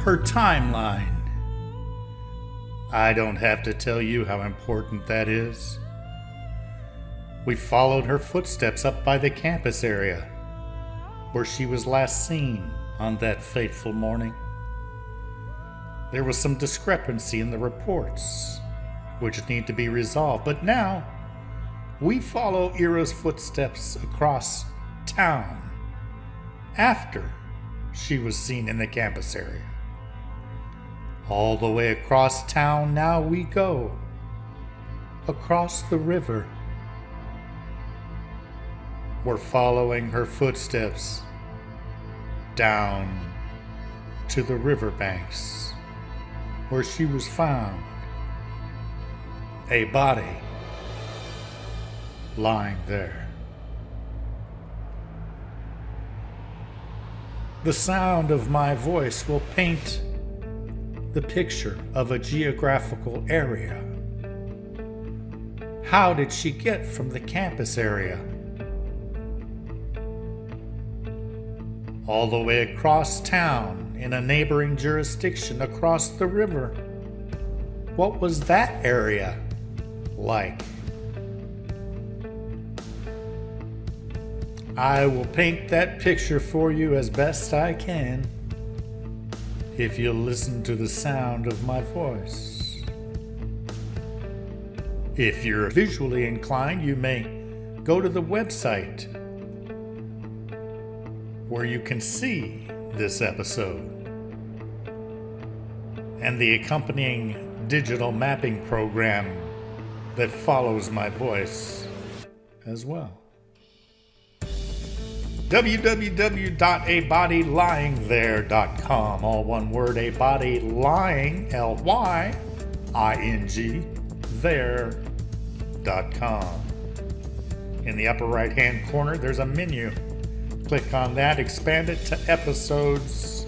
her timeline. I don't have to tell you how important that is. We followed her footsteps up by the campus area, where she was last seen on that fateful morning. There was some discrepancy in the reports, which need to be resolved, but now we follow Ira's footsteps across town after she was seen in the campus area. All the way across town now we go, across the river. We're following her footsteps down to the riverbanks where she was found, a body lying there. The sound of my voice will paint the picture of a geographical area. How did she get from the campus area all the way across town in a neighboring jurisdiction across the river? What was that area like? I will paint that picture for you as best I can if you'll listen to the sound of my voice. If you're visually inclined, you may go to the website where you can see this episode and the accompanying digital mapping program that follows my voice as well. www.abodylyingthere.com, all one word, abodylying, Lying, there.com. In the upper right hand corner, there's a menu. Click on that, expand it to episodes,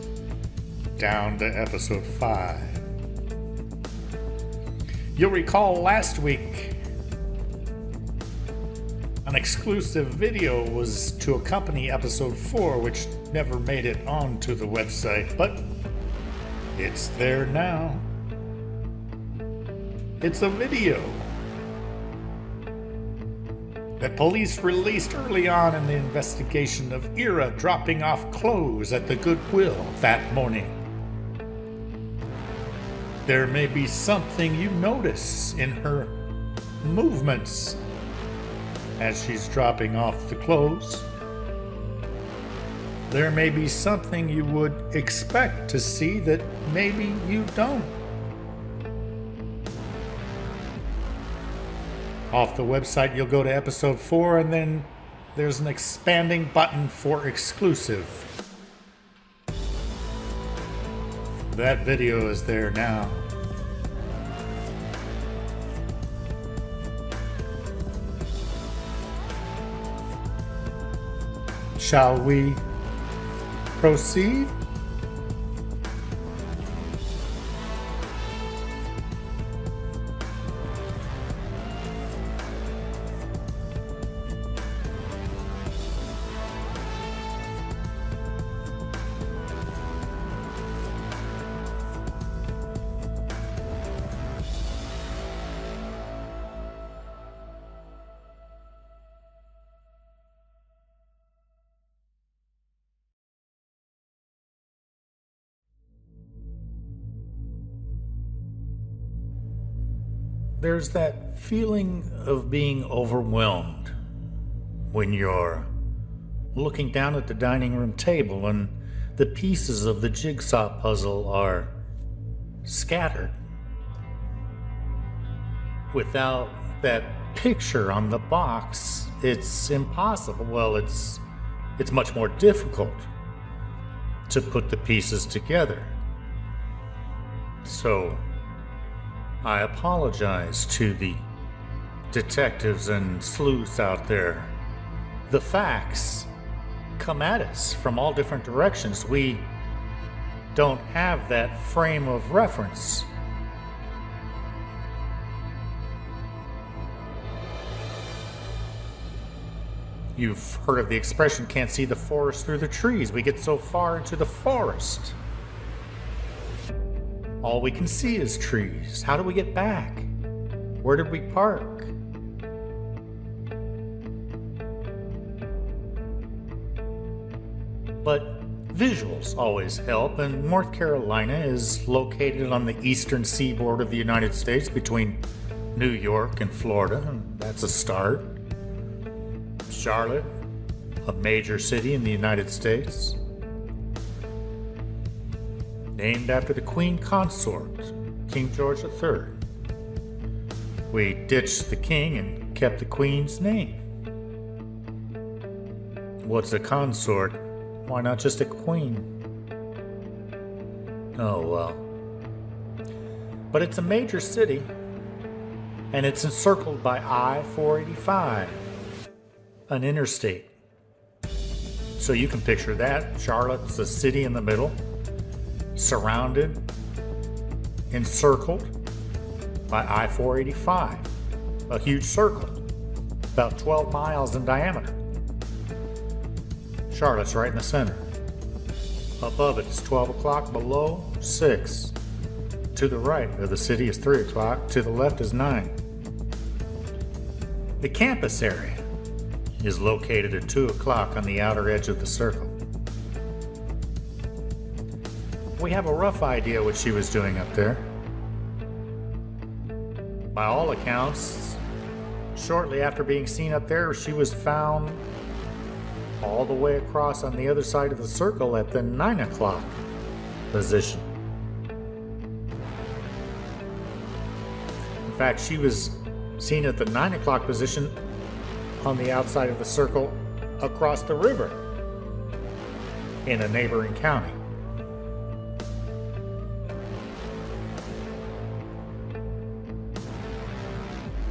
down to episode 5. You'll recall last week, an exclusive video was to accompany episode 4, which never made it onto the website, but it's there now. It's a video that police released early on in the investigation of Ira dropping off clothes at the Goodwill that morning. There may be something you notice in her movements as she's dropping off the clothes. There may be something you would expect to see that maybe you don't. Off the website, you'll go to episode 4, and then there's an expanding button for exclusive. That video is there now. Shall we proceed? There's that feeling of being overwhelmed when you're looking down at the dining room table and the pieces of the jigsaw puzzle are scattered. Without that picture on the box, it's impossible. Well, it's much more difficult to put the pieces together. So I apologize to the detectives and sleuths out there. The facts come at us from all different directions. We don't have that frame of reference. You've heard of the expression, can't see the forest through the trees. We get so far into the forest All we can see is trees. How do we get back? Where did we park? But visuals always help, and North Carolina is located on the eastern seaboard of the United States between New York and Florida, and that's a start. Charlotte, a major city in the United States, named after the Queen Consort, King George III. We ditched the king and kept the queen's name. What's a consort? Why not just a queen? Oh well. But it's a major city, and it's encircled by I-485, an interstate. So you can picture that. Charlotte's a city in the middle, surrounded, encircled by I-485, a huge circle, about 12 miles in diameter. Charlotte's right in the center. Above it is 12 o'clock, below 6. To the right of the city is 3 o'clock, to the left is 9. The campus area is located at 2 o'clock on the outer edge of the circle. We have a rough idea what she was doing up there. By all accounts, shortly after being seen up there, she was found all the way across on the other side of the circle at the 9 o'clock position. In fact, she was seen at the 9 o'clock position on the outside of the circle across the river in a neighboring county.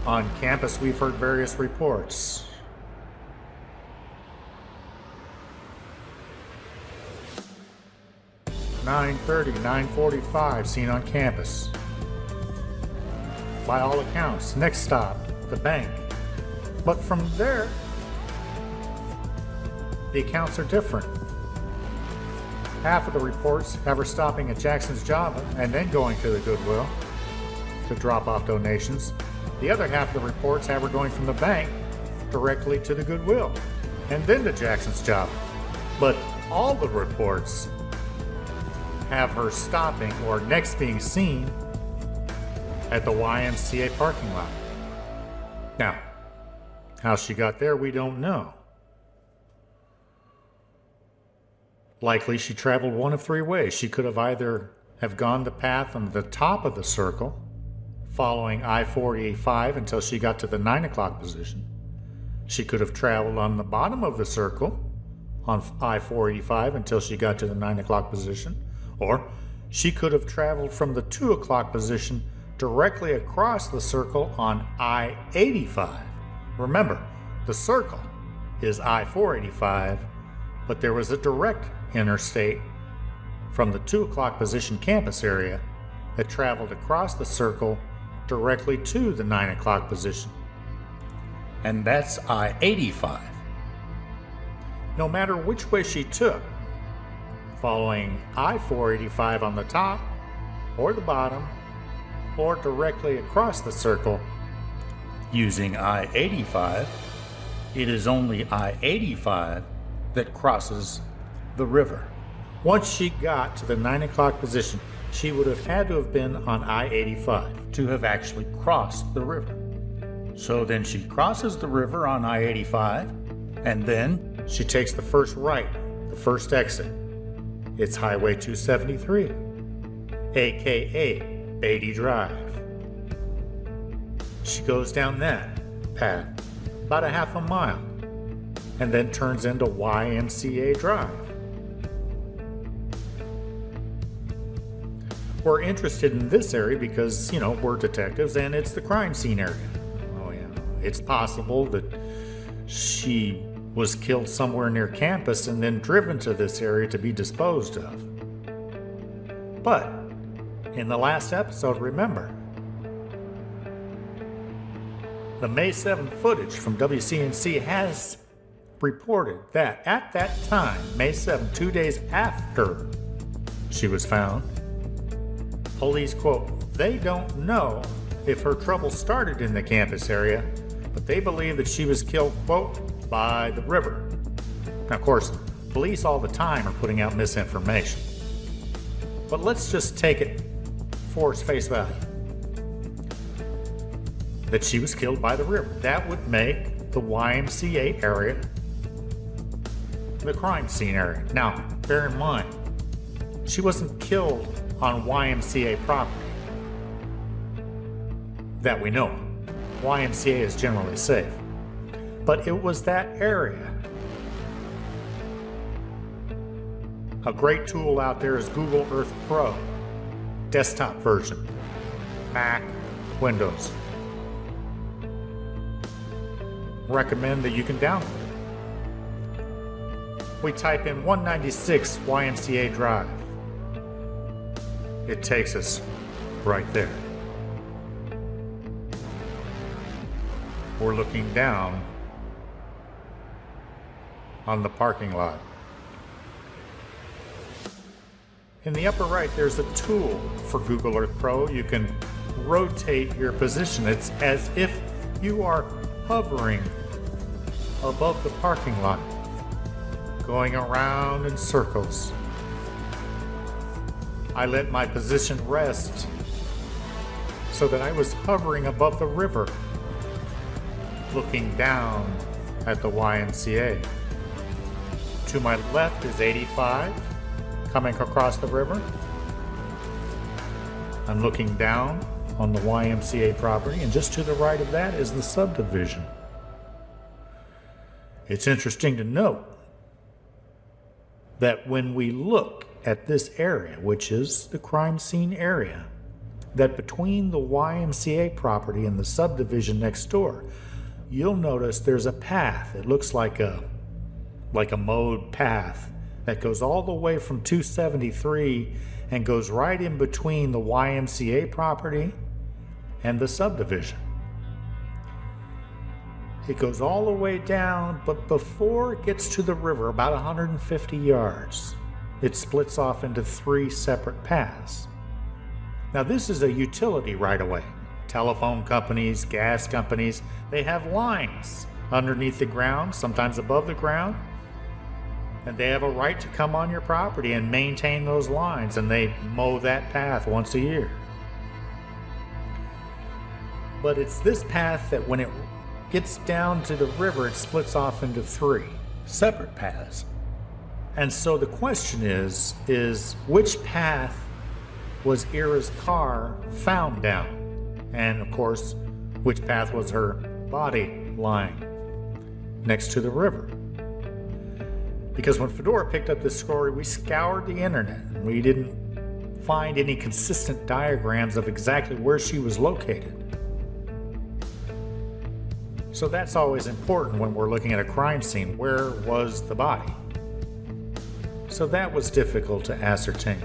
On campus, we've heard various reports. "9:30, 9:45 seen on campus." By all accounts, next stop, the bank. But from there, the accounts are different. Half of the reports have her stopping at Jackson's Java and then going to the Goodwill to drop off donations. The other half of the reports have her going from the bank directly to the Goodwill and then to Jackson's Java. But all the reports have her stopping or next being seen at the YMCA parking lot. Now, how she got there, we don't know. Likely she traveled one of 3 ways. She could have either have gone the path on the top of the circle, following I-485 until she got to the 9 o'clock position. She could have traveled on the bottom of the circle on I-485 until she got to the 9 o'clock position, or she could have traveled from the 2 o'clock position directly across the circle on I-85. Remember, the circle is I-485, but there was a direct interstate from the 2 o'clock position campus area that traveled across the circle directly to the 9 o'clock position. And that's I-85. No matter which way she took, following I-485 on the top or the bottom, or directly across the circle using I-85, it is only I-85 that crosses the river. Once she got to the 9 o'clock position, she would have had to have been on I-85 to have actually crossed the river. So then she crosses the river on I-85, and then she takes the first right, the first exit. It's Highway 273, aka Beatty Drive. She goes down that path about a half a mile and then turns into YMCA Drive. We're interested in this area because, we're detectives and it's the crime scene area. Oh yeah, it's possible that she was killed somewhere near campus and then driven to this area to be disposed of. But in the last episode, remember, the May 7 footage from WCNC has reported that at that time, May 7, 2 days after she was found, Police quote, "They don't know if her trouble started in the campus area, but they believe that she was killed, quote, by the river." Now, of course, police all the time are putting out misinformation. But let's just take it for its face value. That she was killed by the river. That would make the YMCA area the crime scene area. Now, bear in mind, she wasn't killed on YMCA property that we know of. YMCA is generally safe. But it was that area. A great tool out there is Google Earth Pro, desktop version, Mac, Windows. Recommend that you can download it. We type in 196 YMCA Drive. It takes us right there. We're looking down on the parking lot. In the upper right, there's a tool for Google Earth Pro. You can rotate your position. It's as if you are hovering above the parking lot, going around in circles. I let my position rest so that I was hovering above the river, looking down at the YMCA. To my left is 85, coming across the river. I'm looking down on the YMCA property, and just to the right of that is the subdivision. It's interesting to note that when we look at this area, which is the crime scene area, that between the YMCA property and the subdivision next door, you'll notice there's a path. It looks like a mowed path that goes all the way from 273 and goes right in between the YMCA property and the subdivision. It goes all the way down, but before it gets to the river, about 150 yards, it splits off into 3 separate paths. Now, this is a utility right-of-way. Telephone companies, gas companies, they have lines underneath the ground, sometimes above the ground, and they have a right to come on your property and maintain those lines, and they mow that path once a year. But it's this path that when it gets down to the river, it splits off into 3 separate paths. And so the question is which path was Ira's car found down? And of course, which path was her body lying next to the river? Because when Fedora picked up this story, we scoured the internet. We didn't find any consistent diagrams of exactly where she was located. So that's always important when we're looking at a crime scene. Where was the body? So that was difficult to ascertain.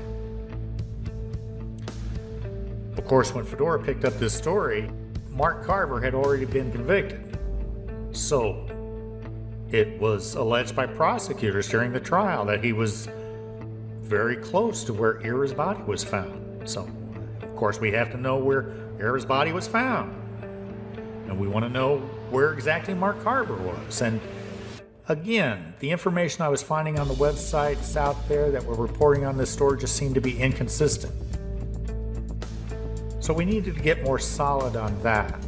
Of course, when Fedora picked up this story, Mark Carver had already been convicted. So it was alleged by prosecutors during the trial that he was very close to where Ira's body was found. So, of course, we have to know where Ira's body was found. And we want to know where exactly Mark Carver was. And again, the information I was finding on the websites out there that were reporting on this story just seemed to be inconsistent. So we needed to get more solid on that.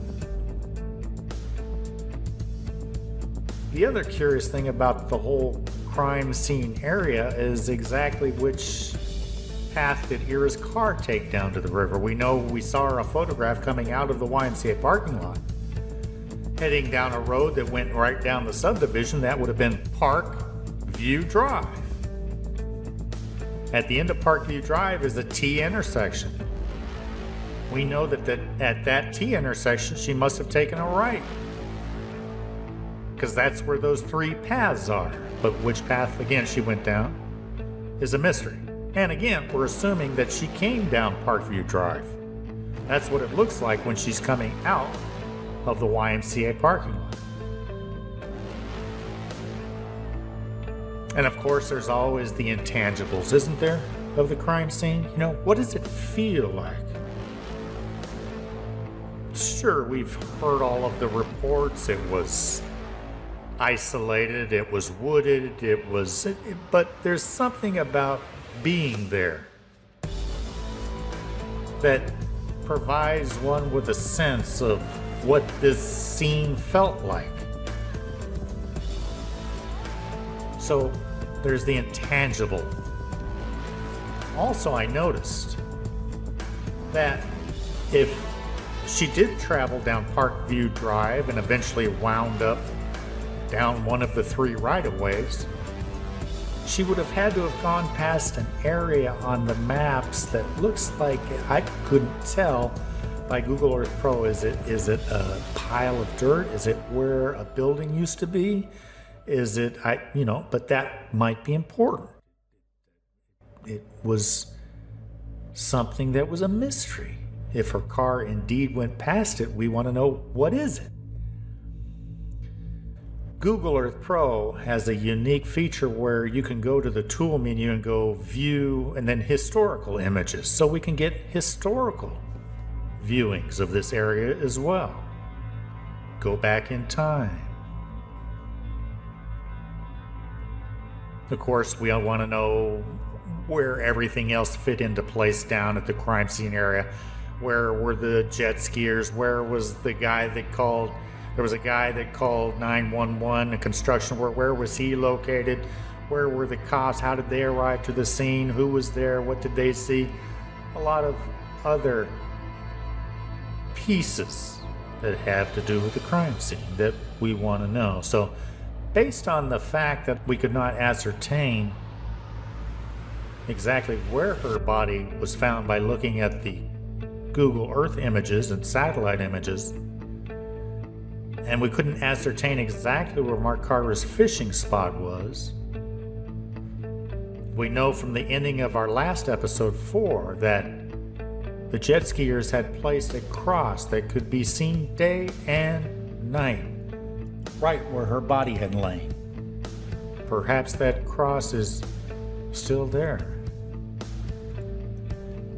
The other curious thing about the whole crime scene area is exactly which path did Ira's car take down to the river. We know we saw a photograph coming out of the YMCA parking lot, heading down a road that went right down the subdivision. That would have been Parkview Drive. At the end of Parkview Drive is a T intersection. We know that at that T intersection, she must have taken a right, because that's where those 3 paths are. But which path, again, she went down is a mystery. And again, we're assuming that she came down Parkview Drive. That's what it looks like when she's coming out of the YMCA parking lot. And of course, there's always the intangibles, isn't there? of the crime scene? What does it feel like? Sure, we've heard all of the reports. It was isolated, it was wooded, but there's something about being there that provides one with a sense of what this scene felt like. So there's the intangible. Also, I noticed that if she did travel down Parkview Drive and eventually wound up down one of the 3 right-of-ways, she would have had to have gone past an area on the maps that looks like, I couldn't tell by Google Earth Pro, is it a pile of dirt? Is it where a building used to be? Is it, but that might be important. It was something that was a mystery. If her car indeed went past it, we want to know, what is it? Google Earth Pro has a unique feature where you can go to the tool menu and go view and then historical images. So we can get historical viewings of this area as well. Go back in time. Of course, we want to know where everything else fit into place down at the crime scene area. Where were the jet skiers? Where was the guy that called? There was a guy that called 911, a construction worker. Where was he located? Where were the cops? How did they arrive to the scene? Who was there? What did they see? A lot of other pieces that have to do with the crime scene that we want to know. So, based on the fact that we could not ascertain exactly where her body was found by looking at the Google Earth images and satellite images, and we couldn't ascertain exactly where Mark Carver's fishing spot was, we know from the ending of our last episode 4 that the jet skiers had placed a cross that could be seen day and night right where her body had lain. Perhaps that cross is still there.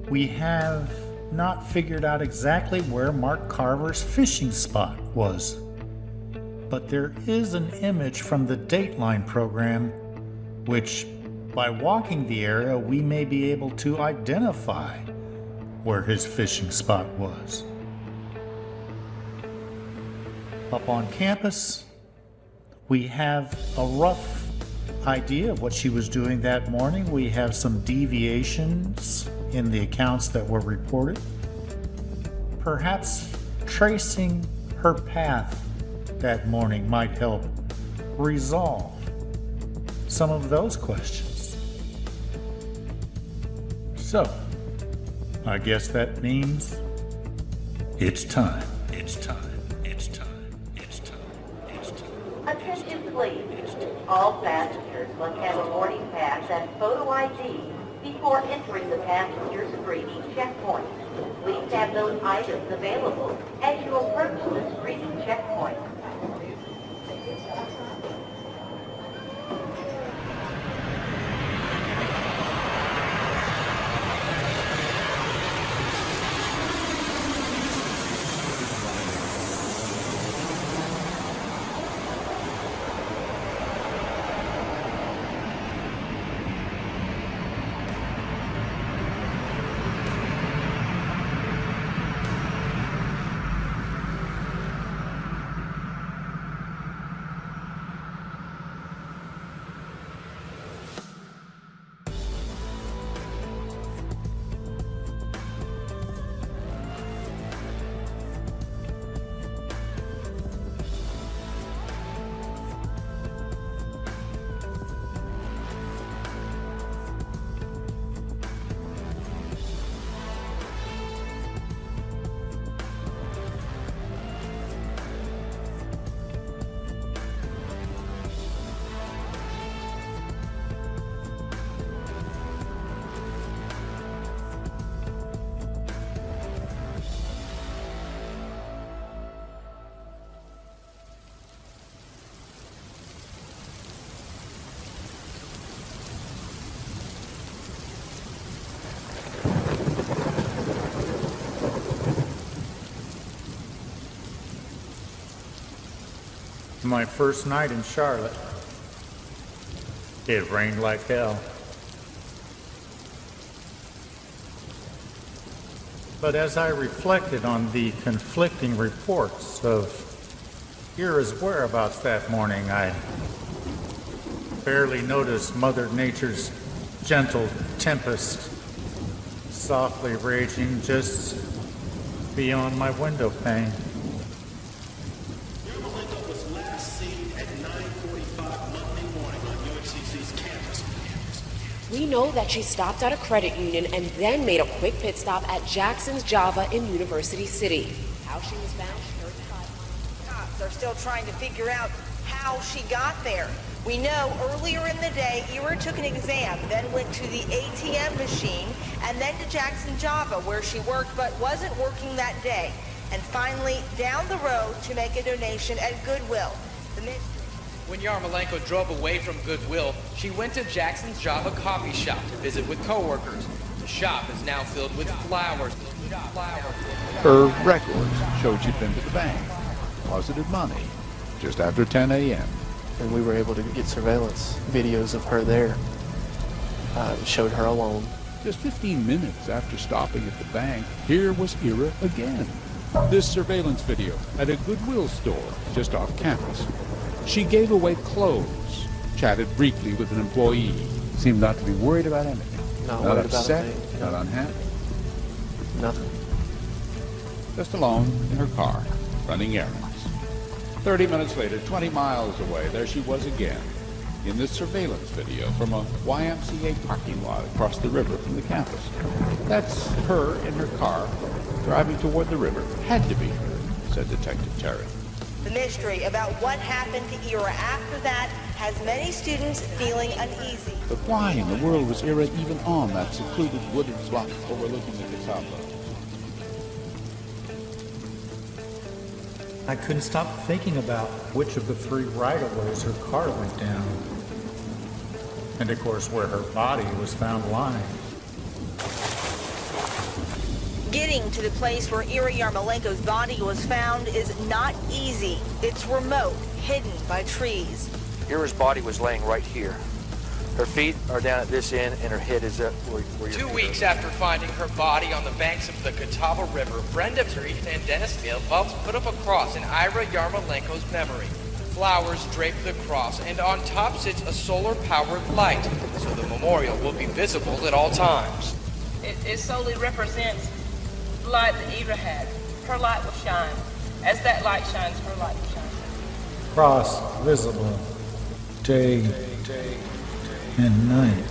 We have not figured out exactly where Mark Carver's fishing spot was, but there is an image from the Dateline program which, by walking the area, we may be able to identify where his fishing spot was. Up on campus, we have a rough idea of what she was doing that morning. We have some deviations in the accounts that were reported. Perhaps tracing her path that morning might help resolve some of those questions. So, I guess that means it's time. It's time. It's time. It's time. It's time. Attention please. All passengers must have a boarding pass and photo ID before entering the passenger screening checkpoint. Please have those items available as you approach the screening checkpoint. My first night in Charlotte. It rained like hell. But as I reflected on the conflicting reports of Ira's whereabouts that morning, I barely noticed Mother Nature's gentle tempest softly raging just beyond my window pane. Yarma Lenko was last seen at 9:45 Monday morning on UMCC's campus. We know that she stopped at a credit union and then made a quick pit stop at Jackson's Java in University City. How she was found, 35 Cops are still trying to figure out how she got there. We know earlier in the day, Ira took an exam, then went to the ATM machine, and then to Jackson Java, where she worked but wasn't working that day. And finally, down the road to make a donation at Goodwill. When Yarmolenko drove away from Goodwill, she went to Jackson's Java coffee shop to visit with coworkers. The shop is now filled with flowers. Her records showed she'd been to the bank, deposited money, just after 10 a.m. And we were able to get surveillance videos of her there. Showed her alone. Just 15 minutes after stopping at the bank, here was Ira again. This surveillance video at a Goodwill store just off campus. She gave away clothes, chatted briefly with an employee, seemed not to be worried about anything. Not Not worried about upset, anything. not unhappy. Nothing. Just alone in her car, running errands. 30 minutes later, 20 miles away, there she was again, in this surveillance video from a YMCA parking lot across the river from the campus. That's her in her car, driving toward the river. Had to be her, said Detective Terry. The mystery about what happened to Ira after that has many students feeling uneasy. But why in the world was Ira even on that secluded wooded bluff overlooking the Catawba? I couldn't stop thinking about which of the three right-of-ways her car went down. And of course where her body was found lying. Getting to the place where Ira Yarmolenko's body was found is not easy. It's remote, hidden by trees. Ira's body was laying right here. Her feet are down at this end, and her head is up where your 2 feet weeks are. after finding her body on the banks of the Catawba River, Brenda Priest and Dennis Field helped put up a cross in Ira Yarmolenko's memory. Flowers drape the cross, and on top sits a solar-powered light, so the memorial will be visible at all times. It solely represents the light that Ira had. Her light will shine. As that light shines, her light will shine. Cross visible day and night.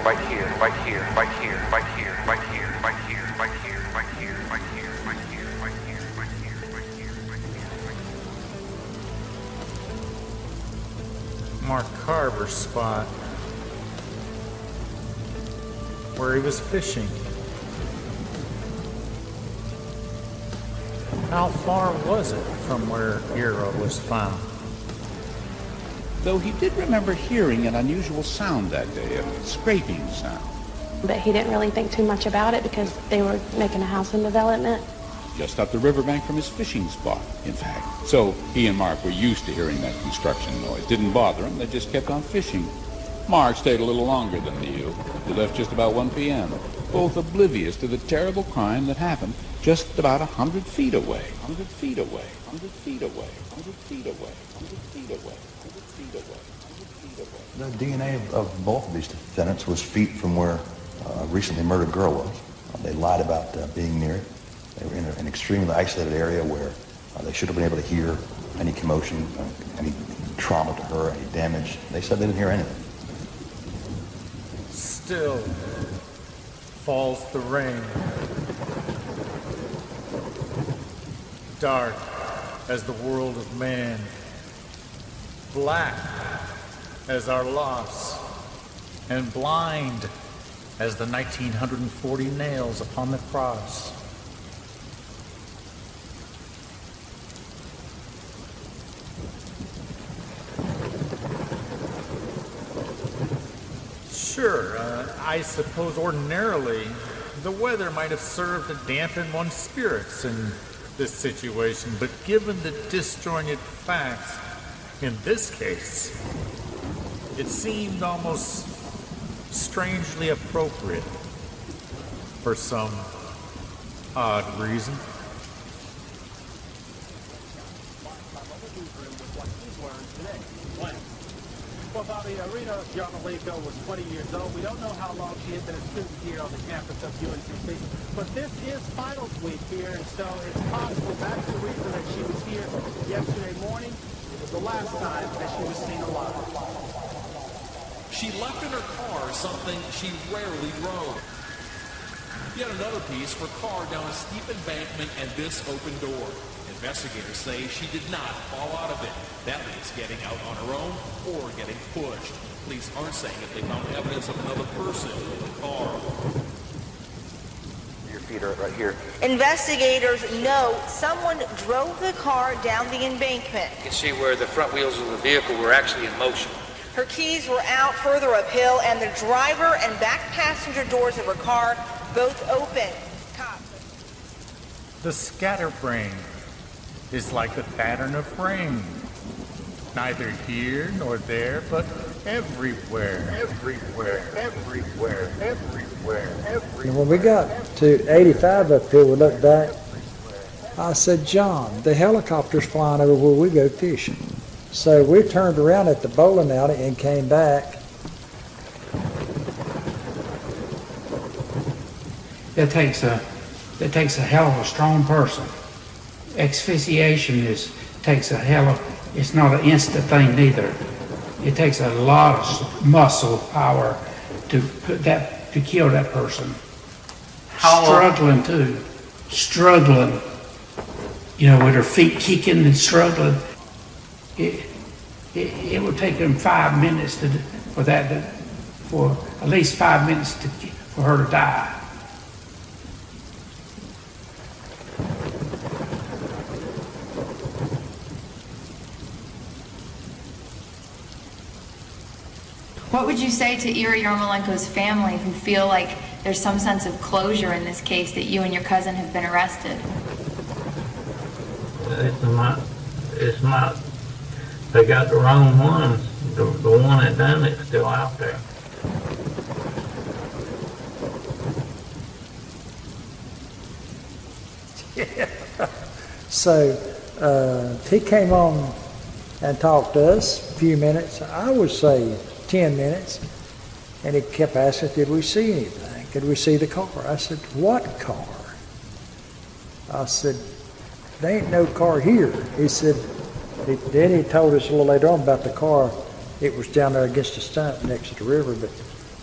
Right here, right here, right here, right here, right here, right here, right here, right here, right here, right here, right here, right here, right here, right here. Mark Carver's spot where he was fishing. How far was it from where Ira was found? Though he did remember hearing an unusual sound that day, a scraping sound. But he didn't really think too much about it because they were making a housing development. Just up the riverbank from his fishing spot, in fact. So he and Mark were used to hearing that construction noise. Didn't bother him, they just kept on fishing. Mark stayed a little longer than you. He left just about 1 p.m., both oblivious to the terrible crime that happened just about 100 feet away. 100 feet away. 100 feet away. 100 feet away. 100 feet away. 100 feet away. 100 feet away. The DNA of both of these defendants was feet from where a recently murdered girl was. They lied about being near it. They were in an extremely isolated area where they should have been able to hear any commotion, any trauma to her, any damage. They said they didn't hear anything. Still falls the rain. Dark as the world of man. Black as our loss. And blind as the 1940 nails upon the cross. Sure, I suppose ordinarily the weather might have served to dampen one's spirits and this situation, but given the disjointed facts in this case, it seemed almost strangely appropriate for some odd reason. Well, Bobby, Rita Yarmolenko was 20 years old. We don't know how long she had been a student here on the campus of UNCC, but this is finals week here, and so it's possible that's the reason that she was here yesterday morning. It was the last time that she was seen alive. She left in her car something she rarely drove. Yet another piece, her car down a steep embankment and this open door. Investigators say she did not fall out of it. That means getting out on her own or getting pushed. Police aren't saying if they found evidence of another person in the car. Your feet are right here. Investigators know someone drove the car down the embankment. You can see where the front wheels of the vehicle were actually in motion. Her keys were out further uphill, and the driver and back passenger doors of her car both open. The scatterbrain is like the pattern of rain. Neither here nor there, but everywhere, everywhere, everywhere, everywhere, everywhere. And when we got to 85 up here, we looked back. I said, John, the helicopter's flying over where we go fishing. So we turned around at the bowling alley and came back. That takes a hell of a strong person. Asphyxiation takes a hell of, it's not an instant thing neither. It takes a lot of muscle power to kill that person. Struggling, you know, with her feet kicking and struggling. It would take them 5 minutes for at least 5 minutes for her to die. What would you say to Ira Yarmolenko's family who feel like there's some sense of closure in this case that you and your cousin have been arrested? It's not, they got the wrong one. The one that done it's still out there. So he came on and talked to us a few minutes. I would say 10 minutes. And he kept asking, did we see anything? Could we see the car? I said, what car? I said, there ain't no car here. He said, then he told us a little later on about the car. It was down there against the stump next to the river. But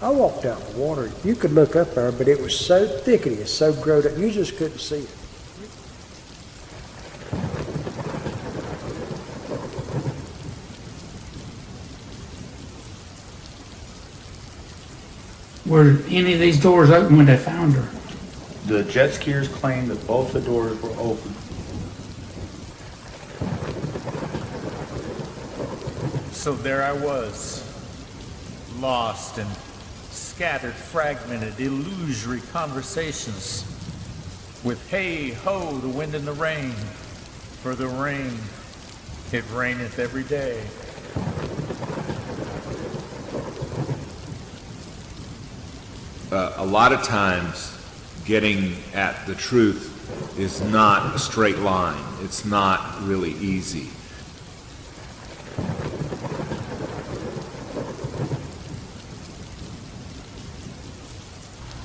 I walked out in the water. You could look up there, but it was so thickety, so growed up, you just couldn't see it. Were any of these doors open when they found her? The jet skiers claimed that both the doors were open. So there I was, lost in scattered, fragmented, illusory conversations with hey, ho, the wind and the rain. For the rain, it raineth every day. A lot of times getting at the truth is not a straight line. It's not really easy.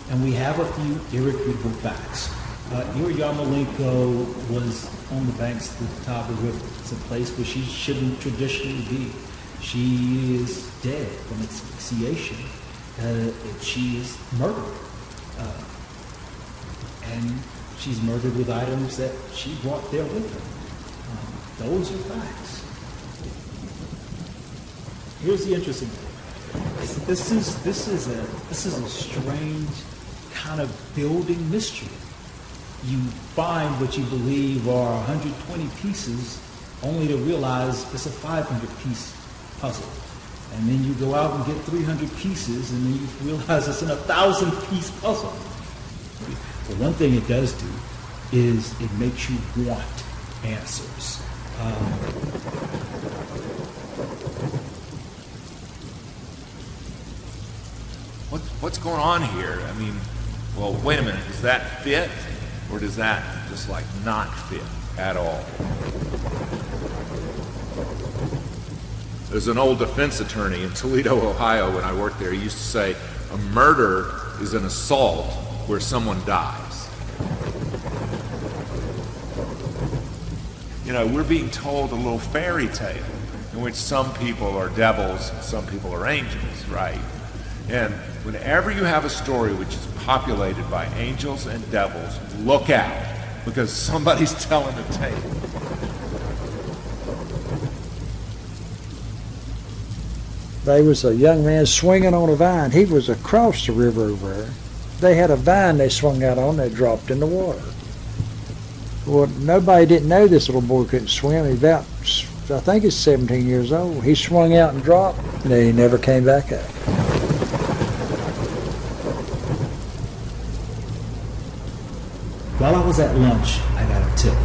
And we have a few irrefutable facts. Ira Yarmolenko was on the banks of the Catawba River. It's a place where she shouldn't traditionally be. She is dead from asphyxiation. She is murdered. And she's murdered with items that she brought there with her. Those are facts. Here's the interesting thing. This is a strange kind of building mystery. You find what you believe are 120 pieces, only to realize it's a 500-piece puzzle. And then you go out and get 300 pieces, and then you realize it's an 1,000-piece puzzle. But one thing it does do is it makes you want answers. What's going on here? I mean, well, wait a minute. Does that fit, or does that just like not fit at all? There's an old defense attorney in Toledo, Ohio, when I worked there. He used to say, a murder is an assault where someone dies. You know, we're being told a little fairy tale in which some people are devils and some people are angels, right? And whenever you have a story which is populated by angels and devils, look out, because somebody's telling a tale. There was a young man swinging on a vine. He was across the river over there. They had a vine they swung out on that dropped in the water. Well, nobody didn't know this little boy couldn't swim. He's about, I think he's 17 years old. He swung out and dropped, and he never came back up. While I was at lunch, I got a tip.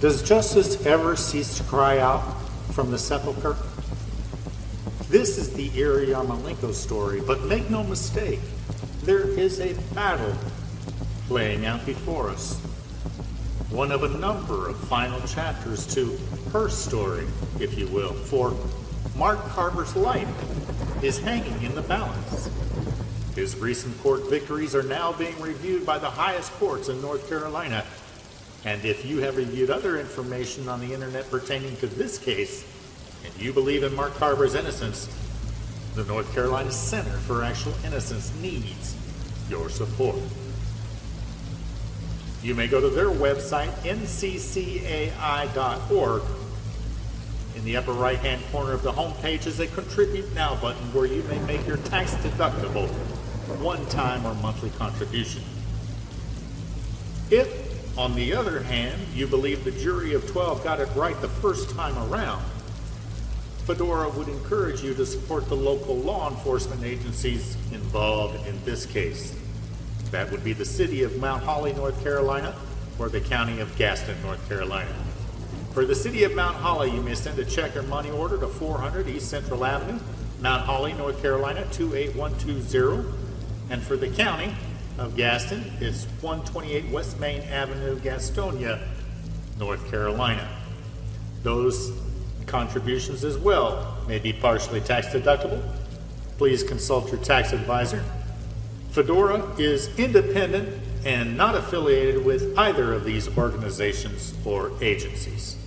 Does justice ever cease to cry out from the sepulchre? This is the Erie Yarmolenko story, but make no mistake, there is a battle playing out before us. One of a number of final chapters to her story, if you will, for Mark Carver's life is hanging in the balance. His recent court victories are now being reviewed by the highest courts in North Carolina. And if you have reviewed other information on the internet pertaining to this case, and you believe in Mark Carver's innocence, the North Carolina Center for Actual Innocence needs your support. You may go to their website, nccai.org. In the upper right-hand corner of the homepage is a Contribute Now button where you may make your tax-deductible one-time or monthly contribution. If, on the other hand, you believe the jury of 12 got it right the first time around, Fedora would encourage you to support the local law enforcement agencies involved in this case. That would be the city of Mount Holly, North Carolina, or the county of Gaston, North Carolina. For the city of Mount Holly, you may send a check or money order to 400 East Central Avenue, Mount Holly, North Carolina, 28120. And for the county, of Gaston is 128 West Main Avenue, Gastonia, North Carolina. Those contributions as well may be partially tax deductible. Please consult your tax advisor. Fedora is independent and not affiliated with either of these organizations or agencies.